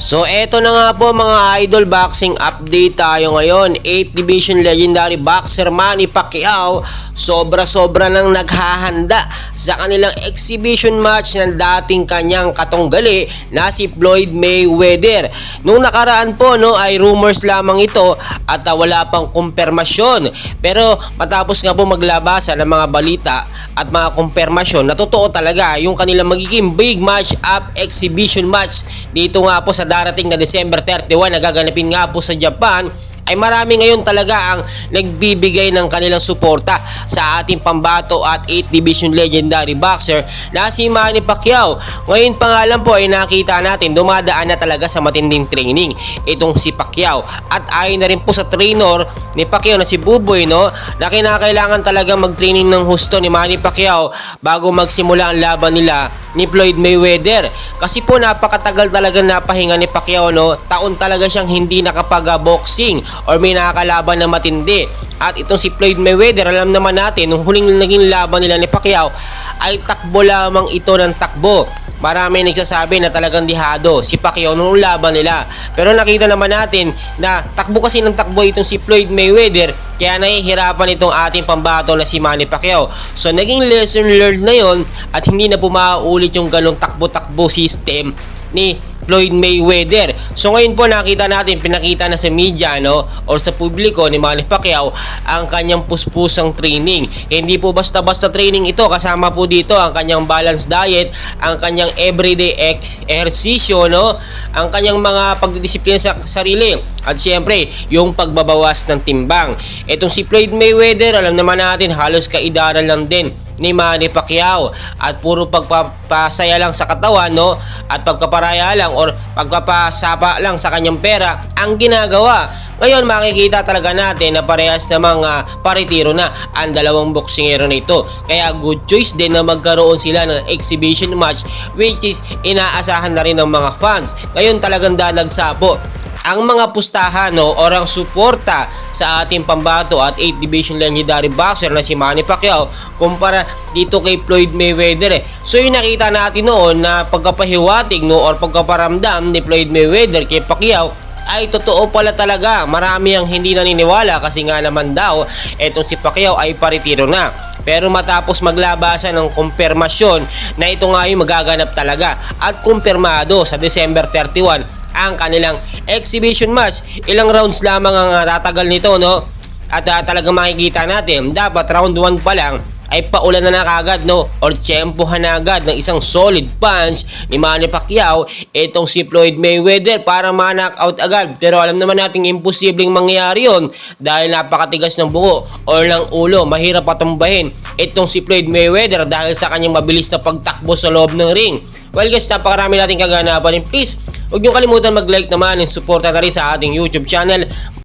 So eto na nga po mga idol, boxing update tayo ngayon. 8th Division legendary boxer Manny Pacquiao sobra-sobra nang naghahanda sa kanilang exhibition match ng dating kanyang katunggali na si Floyd Mayweather. Nung nakaraan po ay rumors lamang ito at wala pang kumpirmasyon. Pero matapos nga po maglabasan ng mga balita at mga kumpirmasyon na totoo talaga yung kanilang magiging big match up exhibition match dito nga po sa darating na December 31 na gaganapin nga po sa Japan, ay marami ngayon talaga ang nagbibigay ng kanilang suporta sa ating pambato at 8th Division legendary boxer na si Manny Pacquiao. Ngayon pa nga lang po ay nakita natin dumadaan na talaga sa matinding training itong si Pacquiao, at ayon na rin po sa trainer ni Pacquiao na si Buboy na kinakailangan talaga mag-training ng husto ni Manny Pacquiao bago magsimula ang laban nila ni Floyd Mayweather. Kasi po napakatagal talaga napahinga ni Pacquiao, taon talaga siyang hindi nakapag-boxing or may nakakalaban na matindi. At itong si Floyd Mayweather, alam naman natin nung huling naging laban nila ni Pacquiao ay takbo lamang ito ng takbo. Marami nagsasabi na talagang dihado si Pacquiao nung laban nila, pero nakita naman natin na takbo kasi ng takbo itong si Floyd Mayweather, kaya nahihirapan itong ating pambato na si Manny Pacquiao. So naging lesson learned na yon at hindi na po mauulit yung ganong takbo-takbo system ni Floyd Mayweather. So ngayon po nakita natin, pinakita na sa media or sa publiko ni Manny Pacquiao ang kanyang puspusang training. Hindi po basta-basta training ito, kasama po dito ang kanyang balanced diet, ang kanyang everyday ehersisyo, ang kanyang mga pagdidisiplina sa sarili, at syempre yung pagbabawas ng timbang. Itong si Floyd Mayweather, alam naman natin halos kaidaran lang din ni Manny Pacquiao at puro pagpapasaya lang sa katawan at pagpaparaya lang or pagpapasapa lang sa kanyang pera ang ginagawa. Ngayon makikita talaga natin na parehas na mga paritiro na ang dalawang boksingero na ito, kaya good choice din na magkaroon sila ng exhibition match, which is inaasahan na rin ng mga fans. Ngayon talagang dadagsa po ang mga pustahan or ang suporta sa ating pambato at 8th Division legendary boxer na si Manny Pacquiao kumpara dito kay Floyd Mayweather. So yung nakita natin noon na pagkapahiwatig or pagkaparamdam ni Floyd Mayweather kay Pacquiao ay totoo pala talaga. Marami ang hindi naniniwala kasi nga naman daw etong si Pacquiao ay paritiro na. Pero matapos maglabasan ng kumpirmasyon na ito nga yung magaganap talaga at kumpirmado sa December 31 ang kanilang exhibition match. Ilang rounds lamang ang tatagal nito at talagang makikita natin dapat round 1 pa lang ay paulan na kagad or tsempohan na agad ng isang solid punch ni Manny Pacquiao itong si Floyd Mayweather para ma-knockout agad. Pero alam naman natin imposibleng mangyayari yon dahil napakatigas ng bungo or ng ulo. Mahirap patumbahin itong si Floyd Mayweather dahil sa kanyang mabilis na pagtakbo sa loob ng ring. Well guys, napakarami nating kaganapan. Please, huwag niyong kalimutan mag-like naman and suporta na rin sa ating YouTube channel.